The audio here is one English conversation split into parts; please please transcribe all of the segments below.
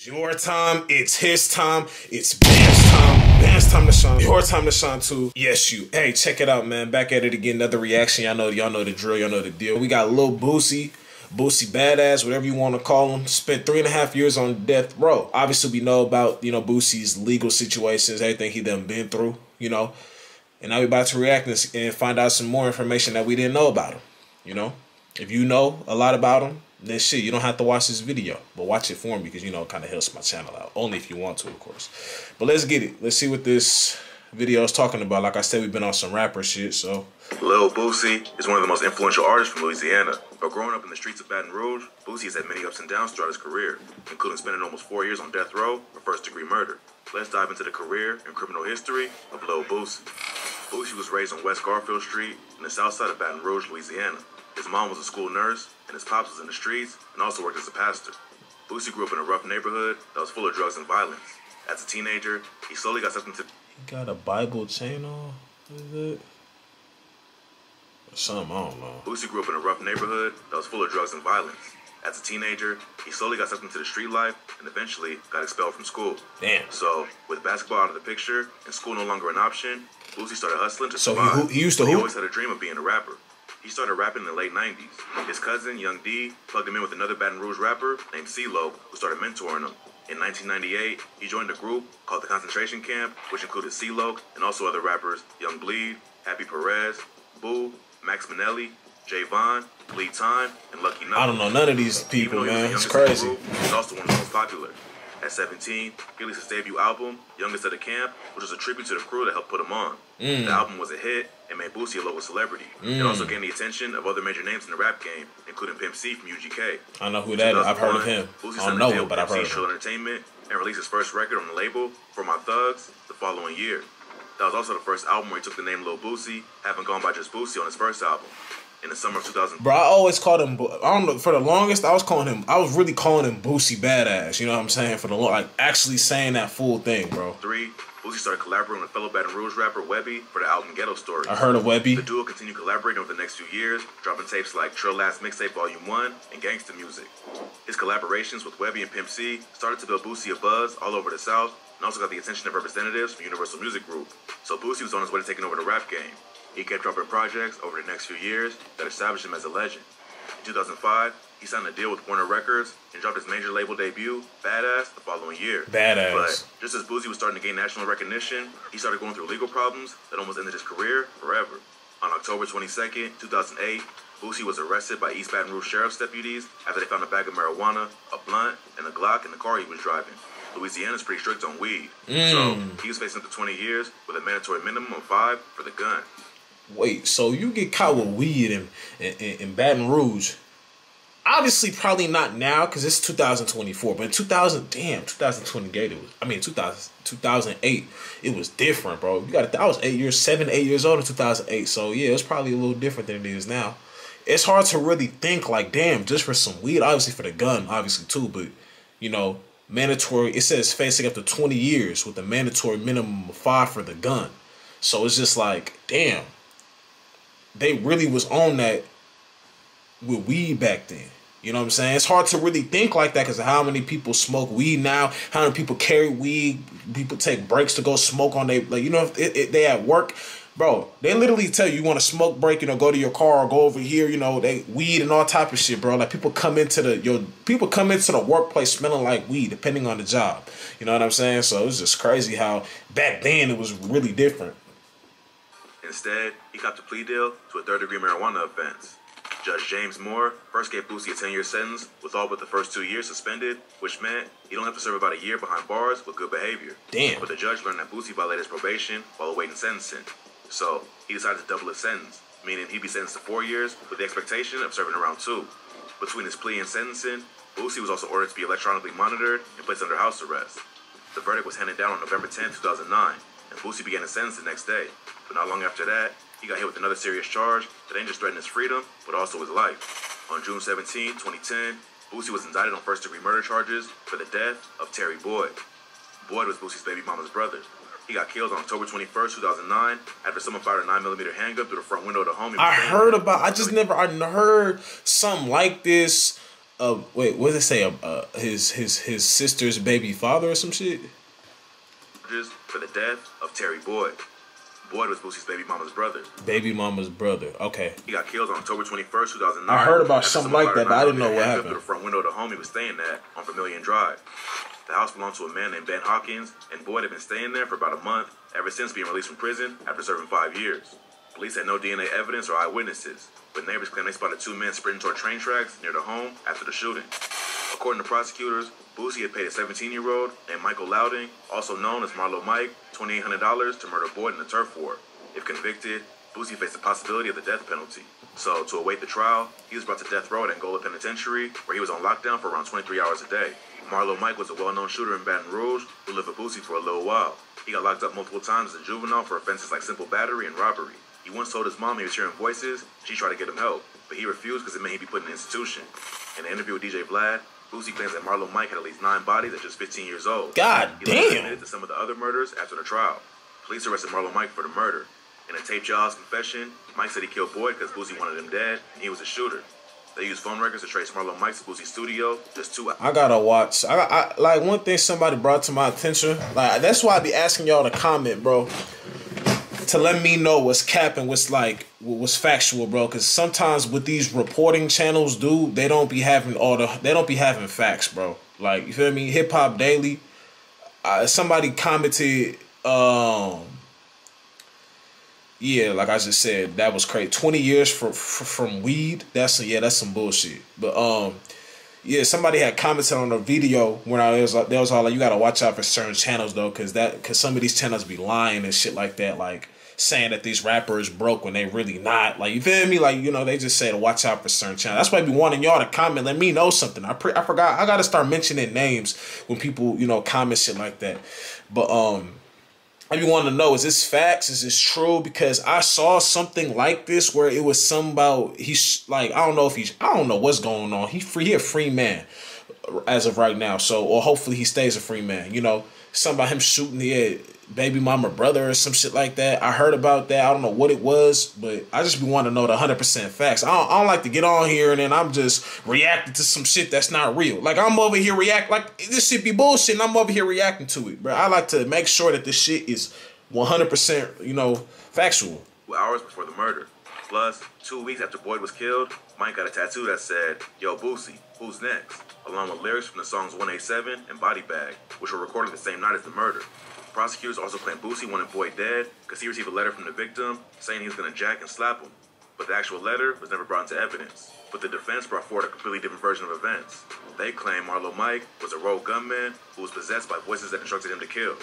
Your time, it's his time, it's Bam's time. Bam's time to shine. Your time to shine too. Yes, you. Hey, check it out, man. Back at it again. Another reaction. Y'all know the drill. Y'all know the deal. We got Lil Boosie Badass, whatever you want to call him. Spent 3.5 years on death row. Obviously, we know about, Boosie's legal situations, everything he done been through, And now we about to react and find out some more information that we didn't know about him, If you know a lot about him, then shit, you don't have to watch this video, but watch it for me because, it kind of helps my channel out. Only if you want to, of course. But let's get it. Let's see what this video is talking about. Like I said, we've been on some rapper shit, so. Lil Boosie is one of the most influential artists from Louisiana. But growing up in the streets of Baton Rouge, Boosie has had many ups and downs throughout his career, including spending almost 4 years on death row for first-degree murder. Let's dive into the career and criminal history of Lil Boosie. Boosie was raised on West Garfield Street in the south side of Baton Rouge, Louisiana. His mom was a school nurse, and his pops was in the streets and also worked as a pastor. Boosie grew up in a rough neighborhood that was full of drugs and violence. As a teenager, he slowly got sucked into... He got a Bible chain on? What is it? Or something, I don't know. Boosie grew up in a rough neighborhood that was full of drugs and violence. As a teenager, he slowly got sucked into the street life and eventually got expelled from school. Damn. So, with basketball out of the picture and school no longer an option, Boosie started hustling to survive. So he used to He always had a dream of being a rapper. He started rapping in the late 90s. His cousin, Young D, plugged him in with another Baton Rouge rapper named CeeLo, who started mentoring him. In 1998, he joined a group called the Concentration Camp, which included CeeLo and also other rappers Young Bleed, Happy Perez, Boo, Max Minnelli, Javon, Lee Time, and Lucky Knuckles. I don't know none of these people, man. It's crazy. He's also one of the most popular. At 17, he released his debut album, Youngest of the Camp, which was a tribute to the crew that helped put him on. The album was a hit and made Boosie a local celebrity. It also gained the attention of other major names in the rap game, including Pimp C from UGK. I know who that is. I've heard of him. I don't know him, but I've heard of him. Entertainment and released his first record on the label, For My Thugs, the following year. That was also the first album where he took the name Lil Boosie, having gone by just Boosie on his first album. In the summer of 2000. Bro, I always called him, I don't know, for the longest, I was really calling him Boosie Badass, you know what I'm saying? Actually saying that full thing, bro. Boosie started collaborating with fellow Baton Rouge rapper Webby for the album Ghetto Stories. I heard of Webby. The duo continued collaborating over the next few years, dropping tapes like Trill Last Mixtape Volume 1 and Gangsta Music. His collaborations with Webby and Pimp C started to build Boosie a buzz all over the South and also got the attention of representatives from Universal Music Group. So Boosie was on his way to taking over the rap game. He kept dropping projects over the next few years that established him as a legend. In 2005, he signed a deal with Warner Records and dropped his major label debut, Badass, the following year. Badass. But just as Boosie was starting to gain national recognition, he started going through legal problems that almost ended his career forever. On October 22nd, 2008, Boosie was arrested by East Baton Rouge Sheriff's deputies after they found a bag of marijuana, a blunt, and a Glock in the car he was driving. Louisiana's pretty strict on weed, so he was facing up to 20 years with a mandatory minimum of 5 for the gun. Wait, so you get caught with weed in Baton Rouge? Obviously, probably not now because it's 2024. But in 2028, it was. I mean, 2008, it was different, bro. You got. I was 7, 8 years old in 2008. So yeah, it was probably a little different than it is now. It's hard to really think like, damn, just for some weed. Obviously for the gun, obviously too. But mandatory. It says facing up to 20 years with a mandatory minimum of 5 for the gun. So it's just like, damn. They really was on that with weed back then. You know what I'm saying? It's hard to really think like that because of how many people smoke weed now, how many people carry weed, people take breaks to go smoke on if they at work. Bro, they literally tell you want to smoke break, go to your car or go over here, they weed and all type of shit, bro. Like people come into the workplace smelling like weed, depending on the job. You know what I'm saying? So it's just crazy how back then it was really different. Instead, he copped a plea deal to a third-degree marijuana offense. Judge James Moore first gave Boosie a 10-year sentence with all but the first 2 years suspended, which meant he'd only have to serve about a year behind bars with good behavior. Damn. But the judge learned that Boosie violated his probation while awaiting sentencing. So he decided to double his sentence, meaning he'd be sentenced to 4 years with the expectation of serving around 2. Between his plea and sentencing, Boosie was also ordered to be electronically monitored and placed under house arrest. The verdict was handed down on November 10, 2009, and Boosie began his sentence the next day. But not long after that, he got hit with another serious charge that didn't just threaten his freedom, but also his life. On June 17, 2010, Boosie was indicted on first-degree murder charges for the death of Terry Boyd. Boyd was Boosie's baby mama's brother. He got killed on October 21st, 2009, after someone fired a 9mm handgun through the front window of the home. I heard something like this wait, what does it say? His sister's baby father or some shit. For the death of Terry Boyd. Boyd was Boosie's baby mama's brother. Baby mama's brother. Okay. He got killed on October 21st, 2009. I heard about something like that, but I didn't know what happened. To the front window of the home he was staying at on Vermilion Drive. The house belonged to a man named Ben Hawkins, and Boyd had been staying there for about a month, ever since being released from prison after serving 5 years. Police had no DNA evidence or eyewitnesses, but neighbors claimed they spotted 2 men sprinting toward train tracks near the home after the shooting. According to prosecutors, Boosie had paid a 17-year-old named Michael Louding, also known as Marlo Mike, $2,800 to murder Boyd in a turf war. If convicted, Boosie faced the possibility of the death penalty. So, to await the trial, he was brought to death row at Angola Penitentiary, where he was on lockdown for around 23 hours a day. Marlo Mike was a well-known shooter in Baton Rouge who lived with Boosie for a little while. He got locked up multiple times as a juvenile for offenses like simple battery and robbery. He once told his mom he was hearing voices. She tried to get him help, but he refused because it meant he'd be put in an institution. In an interview with DJ Vlad, Boosie claims that Marlo Mike had at least 9 bodies at just 15 years old. God he damn! Admitted to some of the other murders after the trial. Police arrested Marlo Mike for the murder. In a taped jailhouse confession, Mike said he killed Boyd because Boosie wanted him dead, and he was a shooter. They used phone records to trace Marlo Mike to Boosie's studio just 2 hours. I gotta watch. I like one thing somebody brought to my attention. Like that's why I be asking y'all to comment, bro, to let me know what's cap and what's factual, bro. Because sometimes with these reporting channels, dude, they don't be having facts, bro. Like you feel me? Hip Hop Daily. Somebody commented. Yeah, like I just said, that was crazy. 20 years from weed. That's some bullshit. But yeah, somebody had commented on a video when they was all like, you gotta watch out for certain channels though, cause some of these channels be lying and shit like that, like saying that these rappers broke when they really not. Like you feel me? Like they just say to watch out for certain channels. That's why I be wanting y'all to comment. Let me know something. I forgot. I gotta start mentioning names when people comment shit like that. But I be wanting to know, is this facts? Is this true? Because I saw something like this where it was something about he's like I don't know what's going on. He a free man as of right now. So or hopefully he stays a free man. Something about him shooting the baby mama brother or some shit like that. I heard about that. I don't know what it was, but I just be wanting to know the 100% facts. I don't like to get on here and then I'm just reacting to some shit that's not real. Like I'm over here like this shit be bullshit and I'm over here reacting to it, bro. I like to make sure that this shit is 100%, factual. Hours before the murder. Plus, 2 weeks after Boyd was killed, Mike got a tattoo that said, "Yo, Boosie, who's next?" along with lyrics from the songs 187 and Body Bag, which were recorded the same night as the murder. Prosecutors also claimed Boosie wanted Boyd dead because he received a letter from the victim saying he was going to jack and slap him. But the actual letter was never brought into evidence. But the defense brought forward a completely different version of events. They claim Marlo Mike was a rogue gunman who was possessed by voices that instructed him to kill.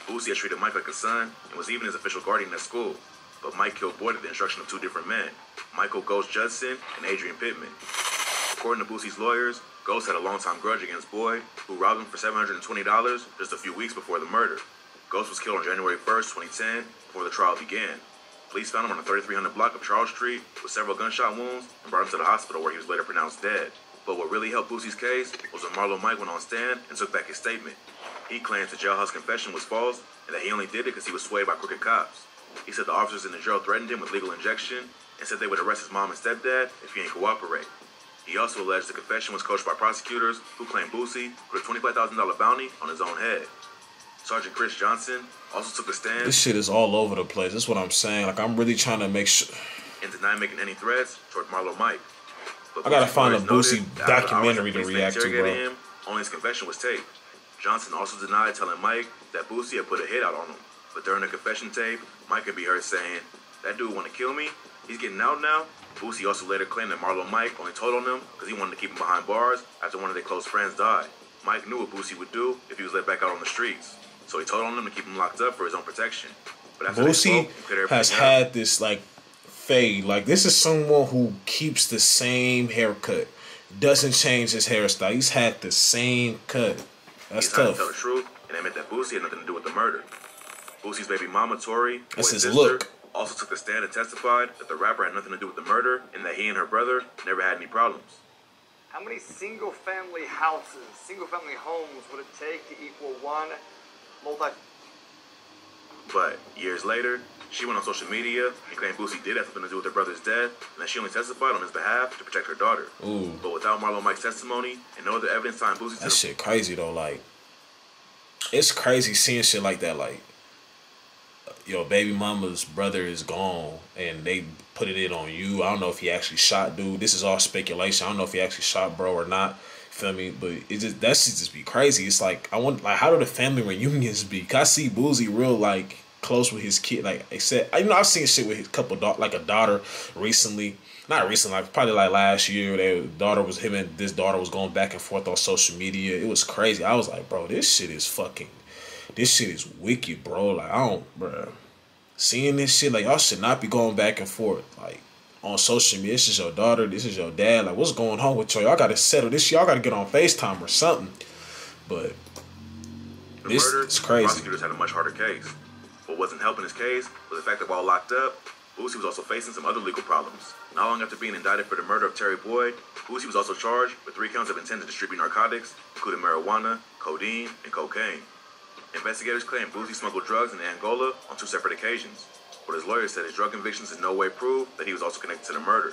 Boosie had treated Mike like a son and was even his official guardian at school. But Mike killed Boyd at the instruction of 2 different men, Michael Ghost Judson and Adrian Pittman. According to Boosie's lawyers, Ghost had a long-time grudge against Boyd, who robbed him for $720 just a few weeks before the murder. Ghost was killed on January 1st, 2010, before the trial began. Police found him on the 3300 block of Charles Street with several gunshot wounds and brought him to the hospital where he was later pronounced dead. But what really helped Boosie's case was when Marlo Mike went on stand and took back his statement. He claims the jailhouse confession was false and that he only did it because he was swayed by crooked cops. He said the officers in the jail threatened him with legal injection and said they would arrest his mom and stepdad if he didn't cooperate. He also alleged the confession was coached by prosecutors who claimed Boosie put a $25,000 bounty on his own head. Sergeant Chris Johnson also took a stand. This shit is all over the place. That's what I'm saying. Like, I'm really trying to make sure. And denied making any threats toward Marlo Mike. But I gotta find a Boosie documentary to react to, bro. Him, only his confession was taped. Johnson also denied telling Mike that Boosie had put a hit out on him. But during the confession tape, Mike could be heard saying, "That dude want to kill me? He's getting out now?" Boosie also later claimed that Marlo Mike only told on him because he wanted to keep him behind bars after one of their close friends died. Mike knew what Boosie would do if he was let back out on the streets. So he told on him to keep him locked up for his own protection. But after Boosie has had this like fade. Like this is someone who keeps the same haircut, doesn't change his hairstyle. He's had the same cut. That's tough. He tell the truth and admit that Boosie had nothing to do with the murder. Boosie's baby mama Tori, that's his sister, look, also took a stand and testified that the rapper had nothing to do with the murder and that he and her brother never had any problems. How many single-family houses, single-family homes would it take to equal one multi... But years later, She went on social media and claimed Boosie did have something to do with her brother's death, and that she only testified on his behalf to protect her daughter. Ooh. But without Marlo Mike's testimony and no other evidence tying Boosie to that shit crazy though. Like, it's crazy seeing shit like that. Like, your baby mama's brother is gone, and they put it in on you. I don't know if he actually shot dude. This is all speculation. I don't know if he actually shot bro or not. Feel me? But it just, that shit just be crazy. It's like, I want, like, how do the family reunions be? Cause I see Boosie real like close with his kid. Like I said, you know, I've seen shit with his couple like a daughter recently. Not recently, like probably like last year. This daughter was going back and forth on social media. It was crazy. I was like, bro, this shit is wicked, bro. Like, bro. Seeing this shit, like, y'all should not be going back and forth, like, on social media. This is your daughter, this is your dad. Like, what's going on with y'all? Y'all gotta settle this shit. Y'all gotta get on FaceTime or something. But this is crazy. Prosecutors had a much harder case. What wasn't helping his case was the fact that while locked up, Boosie was also facing some other legal problems. Not long after being indicted for the murder of Terry Boyd, Boosie was also charged with 3 counts of intent to distribute narcotics, including marijuana, codeine, and cocaine. Investigators claim Boosie smuggled drugs into Angola on 2 separate occasions, but his lawyer said his drug convictions in no way prove that he was also connected to the murder.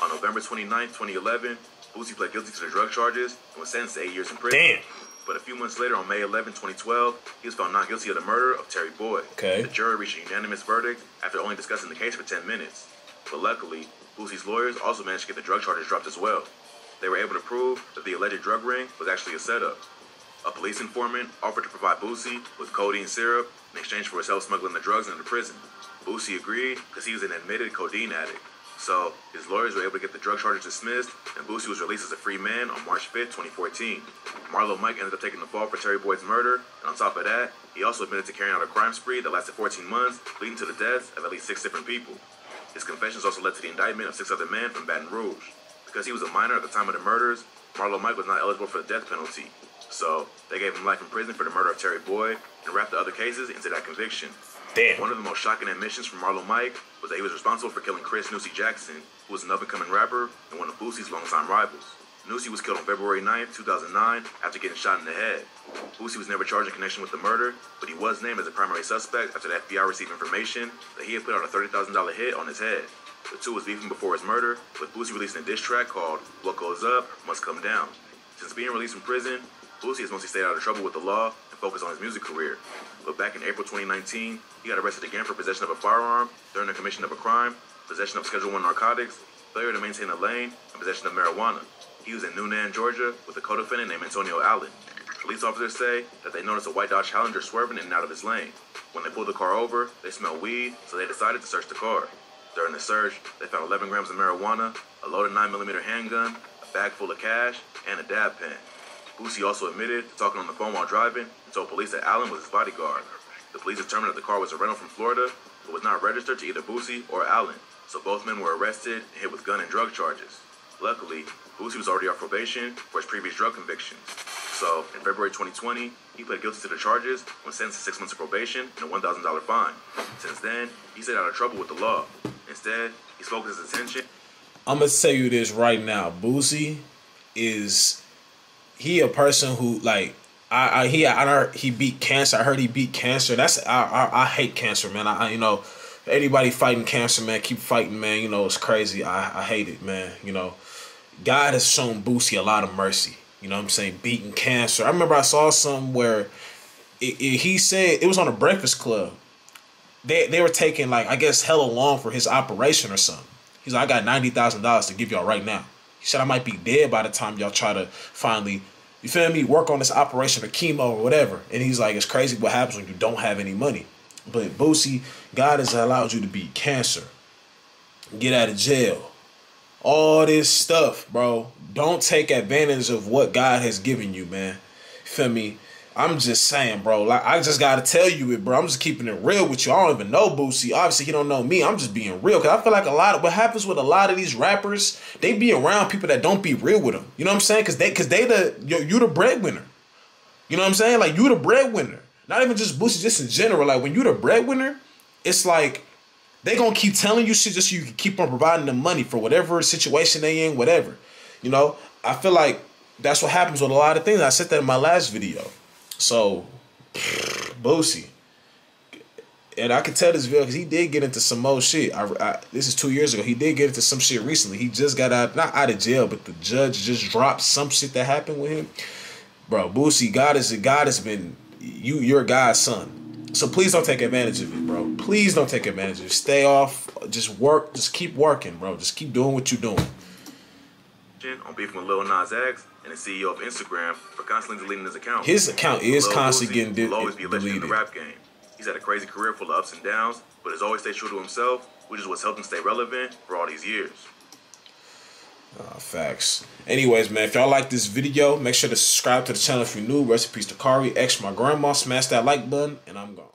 On November 29, 2011, Boosie pled guilty to the drug charges and was sentenced to 8 years in prison. Damn. But a few months later, on May 11, 2012, he was found not guilty of the murder of Terry Boyd. Okay. The jury reached a unanimous verdict after only discussing the case for 10 minutes. But luckily, Boosie's lawyers also managed to get the drug charges dropped as well. They were able to prove that the alleged drug ring was actually a setup. A police informant offered to provide Boosie with codeine syrup in exchange for his help smuggling the drugs into prison. Boosie agreed because he was an admitted codeine addict. So, his lawyers were able to get the drug charges dismissed, and Boosie was released as a free man on March 5th, 2014. Marlo Mike ended up taking the fall for Terry Boyd's murder, and on top of that, he also admitted to carrying out a crime spree that lasted 14 months, leading to the deaths of at least 6 different people. His confessions also led to the indictment of 6 other men from Baton Rouge. Because he was a minor at the time of the murders, Marlo Mike was not eligible for the death penalty. So, they gave him life in prison for the murder of Terry Boyd and wrapped the other cases into that conviction. Damn. One of the most shocking admissions from Marlo Mike was that he was responsible for killing Chris Newsy Jackson, who was an up-and-coming rapper and one of Boosie's longtime rivals. Newsy was killed on February 9th, 2009, after getting shot in the head. Boosie was never charged in connection with the murder, but he was named as a primary suspect after the FBI received information that he had put out a $30,000 hit on his head. The two was beefing before his murder, with Boosie releasing a diss track called What Goes Up Must Come Down. Since being released from prison, Boosie has mostly stayed out of trouble with the law and focused on his music career. But back in April 2019, he got arrested again for possession of a firearm during the commission of a crime, possession of Schedule 1 narcotics, failure to maintain a lane, and possession of marijuana. He was in Newnan, Georgia, with a co-defendant named Antonio Allen. Police officers say that they noticed a white Dodge Challenger swerving in and out of his lane. When they pulled the car over, they smelled weed, so they decided to search the car. During the search, they found 11 grams of marijuana, a loaded 9mm handgun, a bag full of cash, and a dab pen. Boosie also admitted to talking on the phone while driving and told police that Allen was his bodyguard. The police determined that the car was a rental from Florida, but was not registered to either Boosie or Allen, so both men were arrested and hit with gun and drug charges. Luckily, Boosie was already off probation for his previous drug convictions. So, in February 2020, he pled guilty to the charges and was sentenced to 6 months of probation and a $1,000 fine. Since then, he stayed out of trouble with the law. Instead, he's focused his attention. I'm gonna tell you this right now. Boosie is he a person who like he beat cancer. I heard he beat cancer. I hate cancer, man. I you know, anybody fighting cancer, man, keep fighting, man. You know, it's crazy. I hate it, man. You know, God has shown Boosie a lot of mercy. You know what I'm saying? Beating cancer. I remember I saw something where he said it was on a Breakfast Club. They were taking like I guess hella long for his operation or something. He's like, I got $90,000 to give y'all right now. He said I might be dead by the time y'all try to finally, you feel me, work on this operation or chemo or whatever. And he's like, it's crazy what happens when you don't have any money. But Boosie, God has allowed you to beat cancer, get out of jail, all this stuff, bro. Don't take advantage of what God has given you, man. Feel me? I'm just saying, bro. Like, I just gotta tell you it, bro. I'm just keeping it real with you. I don't even know Boosie. Obviously, he don't know me. I'm just being real. Because I feel like what happens with a lot of these rappers, they be around people that don't be real with them. You know what I'm saying? Because you the breadwinner. You know what I'm saying? Like, you the breadwinner. Not even just Boosie, just in general. Like, when you the breadwinner, it's like, they gonna keep telling you shit just so you can keep on providing them money for whatever situation they in, whatever. You know? I feel like that's what happens with a lot of things. I said that in my last video. So, Boosie, and I can tell this video because he did get into some more shit. This is 2 years ago. He did get into some shit recently. He just got out, not out of jail, but the judge just dropped some shit that happened with him. Bro, Boosie, God has been your God's son. So please don't take advantage of it, bro. Please don't take advantage of it. Stay off. Just work. Just keep working, bro. Just keep doing what you're doing. On beefing with Lil Nas X and the CEO of Instagram for constantly deleting his account. His account is constantly getting deleted. Will always be a legend in deleted. the rap game. He's had a crazy career full of ups and downs, but has always stayed true to himself, which is what's helped him stay relevant for all these years. Facts. Anyways, man, if y'all like this video, make sure to subscribe to the channel if you're new. Rest in peace to Kari. X my grandma. Smash that like button, and I'm gone.